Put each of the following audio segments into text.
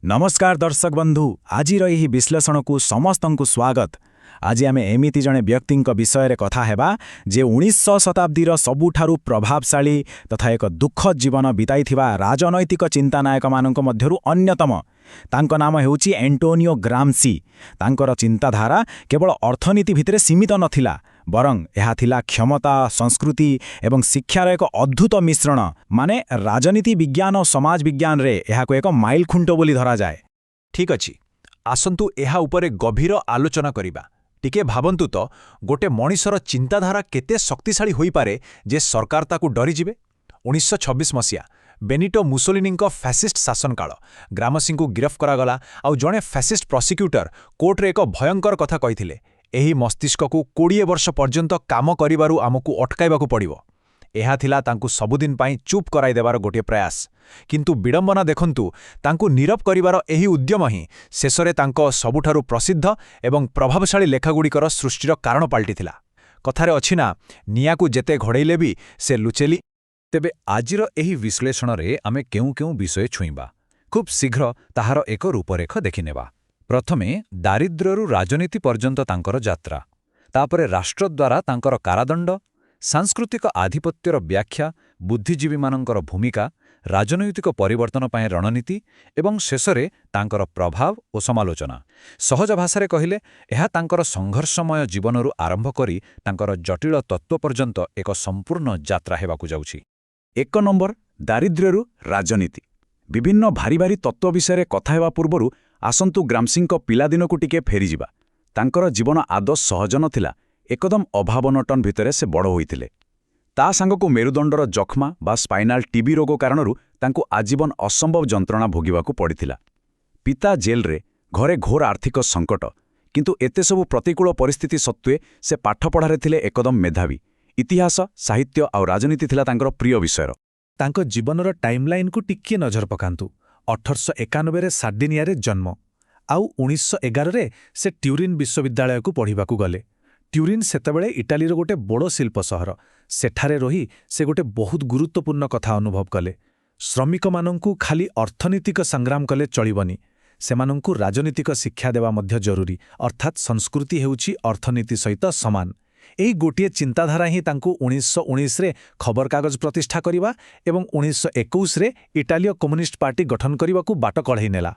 नमस्कार दर्शक बंधु आज यही विश्लेषण को समस्त को स्वागत। आज आम एमिति जड़े व्यक्ति विषय कथा हेबा जे 19 शताब्दीर सबुठारु प्रभावशाली तथा एक दुखद जीवन बिताइथिबा राजनैतिक चिंतानायक मानक मध्यरु अन्यतम। तांको नाम हेउची एंटोनियो ग्राम्सी। तांकर चिंताधारा केवल अर्थनीति भितरे सीमित नथिला, बरं यह थिला क्षमता, संस्कृति एवं शिक्षार एक अद्भुत मिश्रण। माने राजनीति विज्ञान और समाज विज्ञान रे यहाको एक माइल खुंट बोली धरा जाए। ठीक अछि, आसंतु एहा उपरे गभीर आलोचना करिबा। टिके भाबंतु तो गोटे मनीषर चिंताधारा केते शक्तिशाली होई पारे जे सरकार ताकू डरी जिवे। 1926 मसिया बेनिटो मुसोलिनींको फैसिस्ट शासन काल ग्रामसी को गिरफ करागला आउ जड़े फैसिस्ट प्रोसिक्यूटर कोर्टे एक भयंकर कथा कहिथिले, एही मस्तिष्क को 20 वर्ष पर्यंत काम करिबारु आमकु अटकाइबाकु पड़िबो। एहा थिला तांकु सबुदिन पाई चुप कराई देबार गोटे प्रयास। किंतु विडंबना देखंतु, तांकु नीरव करिबार एही उद्यम ही शेषरे तांको सबुठारु प्रसिद्ध एवं प्रभावशाली लेखागुड़िकर सृष्टिर कारण पाल्टिथिला। कथारे अछि ना, नियाकु जेते घोड़ेइले भी से लुचेली। तेबे आजिर एही विश्लेषण रे आमे केउ केउ विषय छुईबा। खूब शीघ्र ताहार एक रूपरेख देखिनेबा। प्रथमे दारिद्र्यरु राजनीति पर्यंत तांकर यात्रा, तापरे राष्ट्र द्वारा तांकर कारादंड, सांस्कृतिक आधिपत्यर व्याख्या, बुद्धिजीवी मानकर भूमिका, राजनैतिक परिवर्तन पाए रणनीति एवं शेषरे तांकर प्रभाव और समालोचना। सहज भाषारे कहिले एहा तांकर संघर्षमय जीवनरु आरंभ करी तांकर जटिल तत्व पर्यंत एक संपूर्ण यात्रा हेबाकु जाउछि। 1 नंबर दारिद्र्यरु राजनीति। विभिन्न भारी भारी तत्व विषय कथा हेबा पूर्वरु आसंतु ग्राम्सींको पिलादिनकु टिके फेरीजिबा। तांकर जीवन आदौ सहज नथिला, एकदम अभावनटन भितरे से बड़ होइथिले। ता सांगको मेरुदंडर जख्मा बा स्पाइनाल टीबी रोग कारणरू तांकु आजीवन असंभव जंत्रणा भोगिबाकु पड़िथिला। पिता जेल रे, घरे घोर आर्थिक संकट, किंतु एते सबु प्रतिकूल परिस्थिति सत्वे से पाठ पढ़ारे थिले एकदम मेधावी। इतिहास, साहित्य और राजनीति थिला तांकर प्रिय विषय। तांको जीवनर टाइमलाइन को टिके नजर पकांतु। 1891 रे सार्डिनिया रे जन्म, आउ 1911 रे से ट्यूरिन विश्वविद्यालय को पढ़िबाकु गले। ट्यूरिन सेतबेले इटालीर गोटे बड़ शिल्प सहर। सेठारे रही से गोटे बहुत गुरुत्वपूर्ण कथा अनुभव कले। श्रमिक मानंकु खाली अर्थनीतिक संग्राम कले चलिबनी, सेमानंकु राजनीतिक शिक्षा देवा मध्य जरूरी। अर्थात संस्कृति हेउची अर्थनीति सहित समान। एही गोटिए चिंताधारा ही तांकु 1919 रे खबरकागज प्रतिष्ठा करिबा एवं 1921 रे इटालीय कम्युनिस्ट पार्टी गठन करिबाकु बाट कढाई नेला।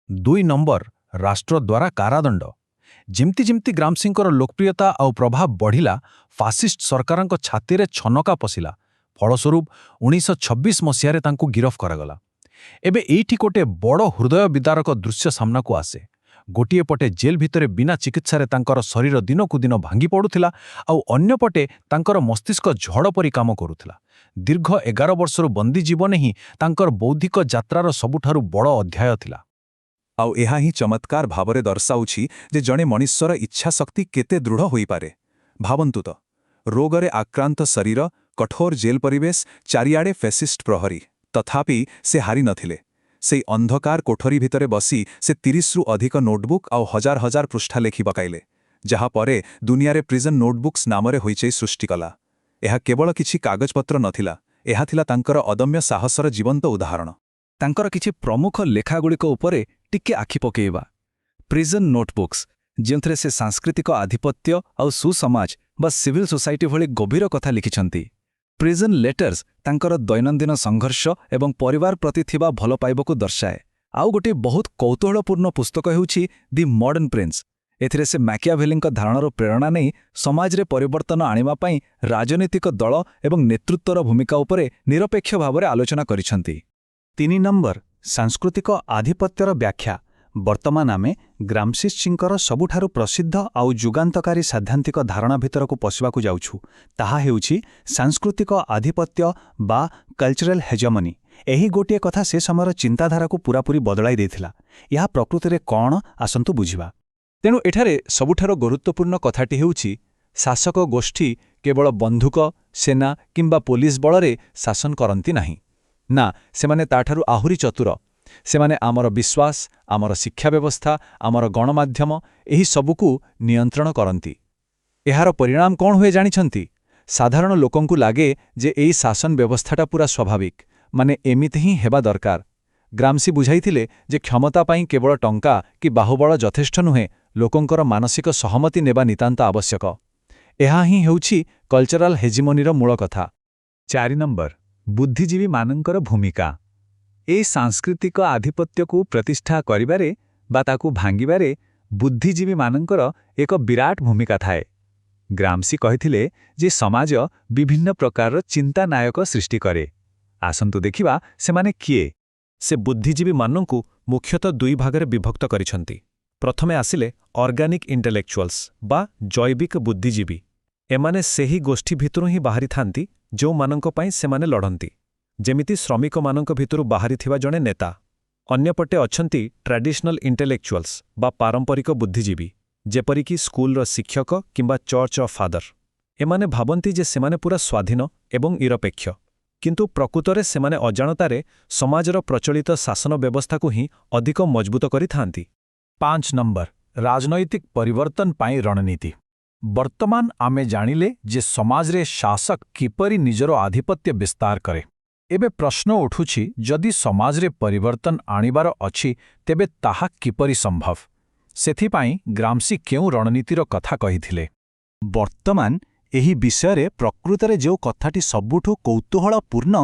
2 नंबर राष्ट्र द्वारा कारादंड। जिमती जिमती ग्राम्सींकर लोकप्रियता और प्रभाव बढ़िला, फासिस्ट सरकारंक छातीरे छनका पशिला। फलस्वरूप 1926 मसीहारे तांकु गिरफ करागला। एबे एइठी गोटे बड़ हृदय विदारक दृश्य सामना को आसे। गोटिए पटे जेल भितरे बिना चिकित्सारे तांकर शरीर दिनकु दिन भांगी पड़ुथिला, आउ अन्य पटे तांकर मस्तिष्क झड़ परी काम करुथिला। दीर्घ 11 वर्षर बंदी जीवन ही तांकर बौद्धिक यात्रार सबुठारु बड़ अध्याय थिला। आउ एहा ही चमत्कार भावरे दर्शाउछि जे जणे मनुष्यर इच्छा शक्ति केते दृढ़ होई पारे। भावन्तु तो रोगरे आक्रांत शरीर, कठोर जेल परिवेश, चारिआडे फैसिस्ट प्रहरी, तथापि से हारी नथिले। से अंधकार कोठरी भितरे बसी से 30 रु अधिक नोटबुक आउ हजार हजार पृष्ठा लेखि पकाइले, जहा परे दुनियारे प्रिजन नोटबुक्स नामरे होइचै सृष्टि कला। एहा केवल किछि कागजपत्र नथिला, एहा थिला तांकर अदम्य साहसर जीवंत उदाहरण। तांकर किछि प्रमुख लेखागुड़िक उपरे टिके आखि पकेइबा। प्रिजन नोटबुक्स, जेंथरे से सांस्कृतिक आधिपत्य और सुसमाज बा सिविल सोसाइटी भली गभीर कथा लिखिछंती। प्रिजन लेटर्स तांकर दैनंदिन संघर्ष एवं परिवार प्रति थिबा भल पाइबको दर्शाए। आउ गोटे बहुत कौतूहलपूर्ण पुस्तक हेउछि दि मॉडर्न प्रिंस। एथिरे से मैकियाभेलिंक धारणार प्रेरणा नहीं समाज रे परिवर्तन आनिबा पई राजनीतिक दल एवं नेतृत्वर भूमिका उपरे निरपेक्ष भावरे आलोचना करिछंती। 3 नंबर सांस्कृतिक आधिपत्यर व्याख्या। वर्तमान आमे ग्राम्सींकर सबुठारु प्रसिद्ध आउ जुगान्तकारी सैद्धांतिक धारणा भितरकु पशिबाकु जाउछु। ताहा हेउछि सांस्कृतिक आधिपत्य बा कल्चरल हेजमनी। एही गोटिए कथा से समयर चिंताधाराकु पूरापूरी बदलाई देथिला। या प्रकृति रे कोन आसंतु बुझिबा। तेणु एठारे सबुठारु गुरुत्वपूर्ण कथाटी हेउछि शासक गोष्ठी केवल बंधुक, सेना किंबा पुलिस बलरे शासन करंती नाही ना, सेमाने ताठारु आहुरी चतुर। सेमाने आमर विश्वास, आमर शिक्षा व्यवस्था, आमर गणमाध्यम एही सबुकु नियंत्रण करंती। एहार परिणाम कौन हुए जानिछंती? साधारण लोकंकु लागे जे एही शासन व्यवस्थाटा पूरा स्वाभाविक, माने एमिति ही हेबा दरकार। ଗ୍ରାମ୍ସି ବୁଝାଇଥିଲେ ଯେ କ୍ଷମତା ପାଇଁ କେବଳ ଟଙ୍କା କି ବାହୁବଳ ଯଥେଷ୍ଟ ନୁହେଁ, ଲୋକଙ୍କର ମାନସିକ ସହମତି ନେବା ନିତାନ୍ତ ଆବଶ୍ୟକ। ଏହା ହିଁ ହେଉଛି କଲଚରାଲ ହେଜିମୋନିର ମୂଳ କଥା। 4 ନମ୍ବର ବୁଦ୍ଧିଜୀବୀମାନଙ୍କର ଭୂମିକା। ଏହି ସାଂସ୍କୃତିକ ଆଧିପତ୍ୟକୁ ପ୍ରତିଷ୍ଠା କରିବାରେ ବା ତାକୁ ଭାଙ୍ଗିବାରେ ବୁଦ୍ଧିଜୀବୀମାନଙ୍କର ଏକ ବିରାଟ ଭୂମିକା ଥାଏ। ଗ୍ରାମ୍ସି କହିଥିଲେ ଯେ ସମାଜ ବିଭିନ୍ନ ପ୍ରକାରର ଚିନ୍ତାନାୟକ ସୃଷ୍ଟି କରେ। ଆସନ୍ତୁ ଦେଖିବା ସେମାନେ କିଏ। ସେ ବୁଦ୍ଧିଜୀବୀମାନଙ୍କୁ ମୁଖ୍ୟତଃ 2 ଭାଗରେ ବିଭକ୍ତ କରିଛନ୍ତି। ପ୍ରଥମେ ଆସିଲେ ଅର୍ଗାନିକ୍ ଇଣ୍ଟେଲେକ୍ଚୁଆଲ୍ସ ବା ଜୈବିକ ବୁଦ୍ଧିଜୀବୀ। ଏମାନେ ସେହି ଗୋଷ୍ଠୀ ଭିତରୁ ହିଁ ବାହାରିଥାନ୍ତି ଯେଉଁମାନଙ୍କ ପାଇଁ ସେମାନେ ଲଢ଼ନ୍ତି, ଯେମିତି ଶ୍ରମିକମାନଙ୍କ ଭିତରୁ ବାହାରିଥିବା ଜଣେ ନେତା। ଅନ୍ୟପଟେ ଅଛନ୍ତି ଟ୍ରାଡିସନାଲ ଇଣ୍ଟେଲେକ୍ଚୁଆଲ୍ସ ବା ପାରମ୍ପରିକ ବୁଦ୍ଧିଜୀବୀ, ଯେପରିକି ସ୍କୁଲର ଶିକ୍ଷକ କିମ୍ବା ଚର୍ଚ୍ଚ ଅଫ୍ ଫାଦର। ଏମାନେ ଭାବନ୍ତି ଯେ ସେମାନେ ପୁରା ସ୍ୱାଧୀନ ଏବଂ ନିରପେକ୍ଷ, କିନ୍ତୁ ପ୍ରକୃତରେ ସେମାନେ ଅଜାଣତାରେ ସମାଜର ପ୍ରଚଳିତ ଶାସନ ବ୍ୟବସ୍ଥାକୁ ହିଁ ଅଧିକ ମଜବୁତ କରିଥାନ୍ତି। 5 ନମ୍ବର ରାଜନୈତିକ ପରିବର୍ତ୍ତନ ପାଇଁ ରଣନୀତି। ବର୍ତ୍ତମାନ ଆମେ ଜାଣିଲେ ଯେ ସମାଜରେ ଶାସକ କିପରି ନିଜର ଆଧିପତ୍ୟ ବିସ୍ତାର କରେ। ଏବେ ପ୍ରଶ୍ନ ଉଠୁଛି, ଯଦି ସମାଜରେ ପରିବର୍ତ୍ତନ ଆଣିବାର ଅଛି ତେବେ ତାହା କିପରି ସମ୍ଭବ? ସେଥିପାଇଁ ଗ୍ରାମ୍ସି କେଉଁ ରଣନୀତିର କଥା କହିଥିଲେ? ବର୍ତ୍ତମାନ ଏହି ବିଷୟରେ ପ୍ରକୃତରେ ଯେଉଁ କଥାଟି ସବୁଠୁ କୌତୂହଳପୂର୍ଣ୍ଣ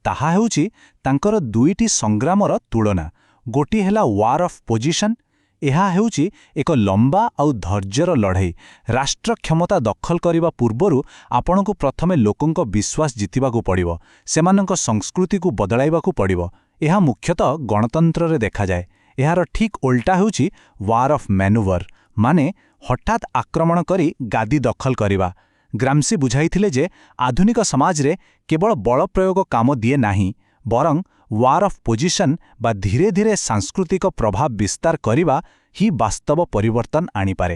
ତାହା ହେଉଛି ତାଙ୍କର 2ଟି ସଂଗ୍ରାମର ତୁଳନା। ଗୋଟିଏ ହେଲା ୱାର୍ ଅଫ୍ ପୋଜିସନ୍। ଏହା ହେଉଛି ଏକ ଲମ୍ବା ଆଉ ଧୈର୍ଯ୍ୟର ଲଢ଼େଇ। ରାଷ୍ଟ୍ର କ୍ଷମତା ଦଖଲ କରିବା ପୂର୍ବରୁ ଆପଣଙ୍କୁ ପ୍ରଥମେ ଲୋକଙ୍କ ବିଶ୍ୱାସ ଜିତିବାକୁ ପଡ଼ିବ, ସେମାନଙ୍କ ସଂସ୍କୃତିକୁ ବଦଳାଇବାକୁ ପଡ଼ିବ। ଏହା ମୁଖ୍ୟତଃ ଗଣତନ୍ତ୍ରରେ ଦେଖାଯାଏ। ଏହାର ଠିକ୍ ଓଲଟା ହେଉଛି ୱାର୍ ଅଫ୍ ମ୍ୟାନୁଭର, ମାନେ ହଠାତ୍ ଆକ୍ରମଣ କରି ଗାଦି ଦଖଲ କରିବା। ଗ୍ରାମ୍ସି ବୁଝାଇଥିଲେ ଯେ ଆଧୁନିକ ସମାଜରେ କେବଳ ବଳ ପ୍ରୟୋଗ କାମ ଦିଏ ନାହିଁ, ବରଂ ୱାର୍ ଅଫ୍ ପୋଜିସନ୍ ବା ଧୀରେ ଧୀରେ ସାଂସ୍କୃତିକ ପ୍ରଭାବ ବିସ୍ତାର କରିବା ହିଁ ବାସ୍ତବ ପରିବର୍ତ୍ତନ ଆଣିପାରେ।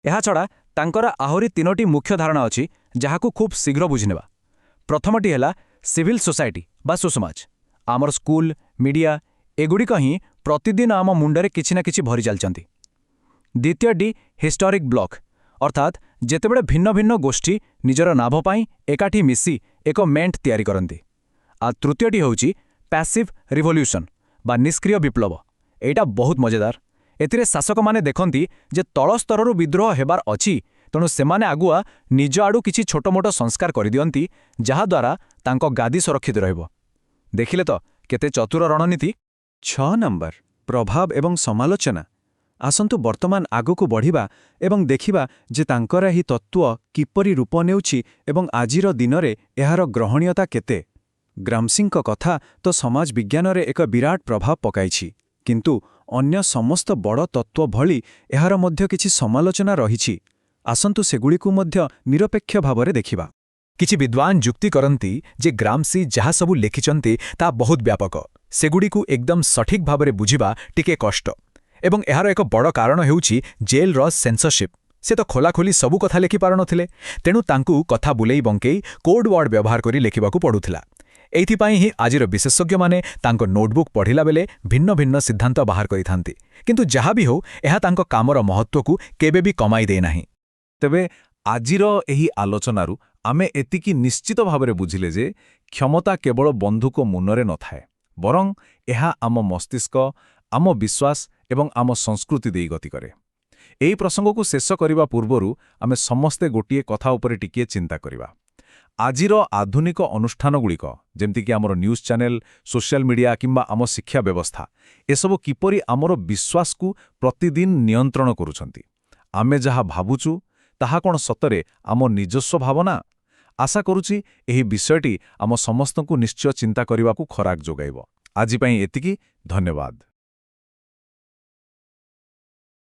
ଏହାଛଡ଼ା ତାଙ୍କର ଆହୁରି 3ଟି ମୁଖ୍ୟ ଧାରଣା ଅଛି, ଯାହାକୁ ଖୁବ୍ ଶୀଘ୍ର ବୁଝିନେବା। ପ୍ରଥମଟି ହେଲା ସିଭିଲ ସୋସାଇଟି ବା ସୁସମାଜ। ଆମର ସ୍କୁଲ, ମିଡିଆ ଏଗୁଡ଼ିକ ହିଁ ପ୍ରତିଦିନ ଆମ ମୁଣ୍ଡରେ କିଛି ନା କିଛି ଭରି ଚାଲିଛନ୍ତି। ଦ୍ୱିତୀୟଟି ହିଷ୍ଟୋରିକ୍ ବ୍ଲକ୍, ଅର୍ଥାତ୍ ଯେତେବେଳେ ଭିନ୍ନ ଭିନ୍ନ ଗୋଷ୍ଠୀ ନିଜର ଲାଭ ପାଇଁ ଏକାଠି ମିଶି ଏକ ମେଣ୍ଟ ତିଆରି କରନ୍ତି। ଆଉ ତୃତୀୟଟି ହେଉଛି ପ୍ୟାସିଭ୍ ରିଭଲ୍ୟୁସନ୍ ବା ନିଷ୍କ୍ରିୟ ବିପ୍ଳବ। ଏଇଟା ବହୁତ ମଜାଦାର। ଏଥିରେ ଶାସକମାନେ ଦେଖନ୍ତି ଯେ ତଳ ସ୍ତରରୁ ବିଦ୍ରୋହ ହେବାର ଅଛି, ତେଣୁ ସେମାନେ ଆଗୁଆ ନିଜ ଆଡ଼ୁ କିଛି ଛୋଟମୋଟ ସଂସ୍କାର କରିଦିଅନ୍ତି, ଯାହାଦ୍ୱାରା ତାଙ୍କ ଗାଦି ସୁରକ୍ଷିତ ରହିବ। ଦେଖିଲେ ତ କେତେ ଚତୁର ରଣନୀତି। 6 ନମ୍ବର ପ୍ରଭାବ ଏବଂ ସମାଲୋଚନା। ଆସନ୍ତୁ ବର୍ତ୍ତମାନ ଆଗକୁ ବଢ଼ିବା ଏବଂ ଦେଖିବା ଯେ ତାଙ୍କର ଏହି ତତ୍ତ୍ୱ କିପରି ରୂପ ନେଉଛି ଏବଂ ଆଜିର ଦିନରେ ଏହାର ଗ୍ରହଣୀୟତା କେତେ। ଗ୍ରାମ୍ସିଙ୍କ କଥା ତ ସମାଜ ବିଜ୍ଞାନରେ ଏକ ବିରାଟ ପ୍ରଭାବ ପକାଇଛି, କିନ୍ତୁ ଅନ୍ୟ ସମସ୍ତ ବଡ଼ ତତ୍ତ୍ୱ ଭଳି ଏହାର ମଧ୍ୟ କିଛି ସମାଲୋଚନା ରହିଛି। ଆସନ୍ତୁ ସେଗୁଡ଼ିକୁ ମଧ୍ୟ ନିରପେକ୍ଷ ଭାବରେ ଦେଖିବା। କିଛି ବିଦ୍ୱାନ ଯୁକ୍ତି କରନ୍ତି ଯେ ଗ୍ରାମ୍ସି ଯାହା ସବୁ ଲେଖିଛନ୍ତି ତାହା ବହୁତ ବ୍ୟାପକ। ସେଗୁଡ଼ିକୁ ଏକଦମ ସଠିକ୍ ଭାବରେ ବୁଝିବା ଟିକେ କଷ୍ଟ। ଏବଂ ଏହାର ଏକ ବଡ଼ କାରଣ ହେଉଛି ଜେଲ୍ର ସେନ୍ସରସିପ୍। ସେ ତ ଖୋଲାଖୋଲି ସବୁ କଥା ଲେଖିପାରୁନଥିଲେ, ତେଣୁ ତାଙ୍କୁ କଥା ବୁଲେଇ ବଙ୍କେଇ କୋଡ୍ ୱାର୍ଡ ବ୍ୟବହାର କରି ଲେଖିବାକୁ ପଡ଼ୁଥିଲା। ଏଇଥିପାଇଁ ହିଁ ଆଜିର ବିଶେଷଜ୍ଞମାନେ ତାଙ୍କ ନୋଟବୁକ୍ ପଢ଼ିଲା ବେଳେ ଭିନ୍ନ ଭିନ୍ନ ସିଦ୍ଧାନ୍ତ ବାହାର କରିଥାନ୍ତି। କିନ୍ତୁ ଯାହା ବି ହେଉ, ଏହା ତାଙ୍କ କାମର ମହତ୍ତ୍ୱକୁ କେବେ ବି କମାଇ ଦେଇନାହିଁ। ତେବେ ଆଜିର ଏହି ଆଲୋଚନାରୁ ଆମେ ଏତିକି ନିଶ୍ଚିତ ଭାବରେ ବୁଝିଲେ ଯେ କ୍ଷମତା କେବଳ ବନ୍ଧୁକ ମୁନରେ ନଥାଏ, ବରଂ ଏହା ଆମ ମସ୍ତିଷ୍କ, ଆମ ବିଶ୍ୱାସ ଏବଂ ଆମ ସଂସ୍କୃତି ଦେଇ ଗତି କରେ। ଏହି ପ୍ରସଙ୍ଗକୁ ଶେଷ କରିବା ପୂର୍ବରୁ ଆମେ ସମସ୍ତେ ଗୋଟିଏ କଥା ଉପରେ ଟିକିଏ ଚିନ୍ତା କରିବା। ଆଜିର ଆଧୁନିକ ଅନୁଷ୍ଠାନଗୁଡ଼ିକ, ଯେମିତିକି ଆମର ନ୍ୟୁଜ୍ ଚ୍ୟାନେଲ, ସୋସିଆଲ ମିଡ଼ିଆ କିମ୍ବା ଆମ ଶିକ୍ଷା ବ୍ୟବସ୍ଥା, ଏସବୁ କିପରି ଆମର ବିଶ୍ୱାସକୁ ପ୍ରତିଦିନ ନିୟନ୍ତ୍ରଣ କରୁଛନ୍ତି? ଆମେ ଯାହା ଭାବୁଛୁ ତାହା କ'ଣ ସତରେ ଆମ ନିଜସ୍ୱ ଭାବନା? ଆଶା କରୁଛି ଏହି ବିଷୟଟି ଆମ ସମସ୍ତଙ୍କୁ ନିଶ୍ଚୟ ଚିନ୍ତା କରିବାକୁ ଖୋରାକ ଯୋଗାଇବ। ଆଜି ପାଇଁ ଏତିକି। ଧନ୍ୟବାଦ।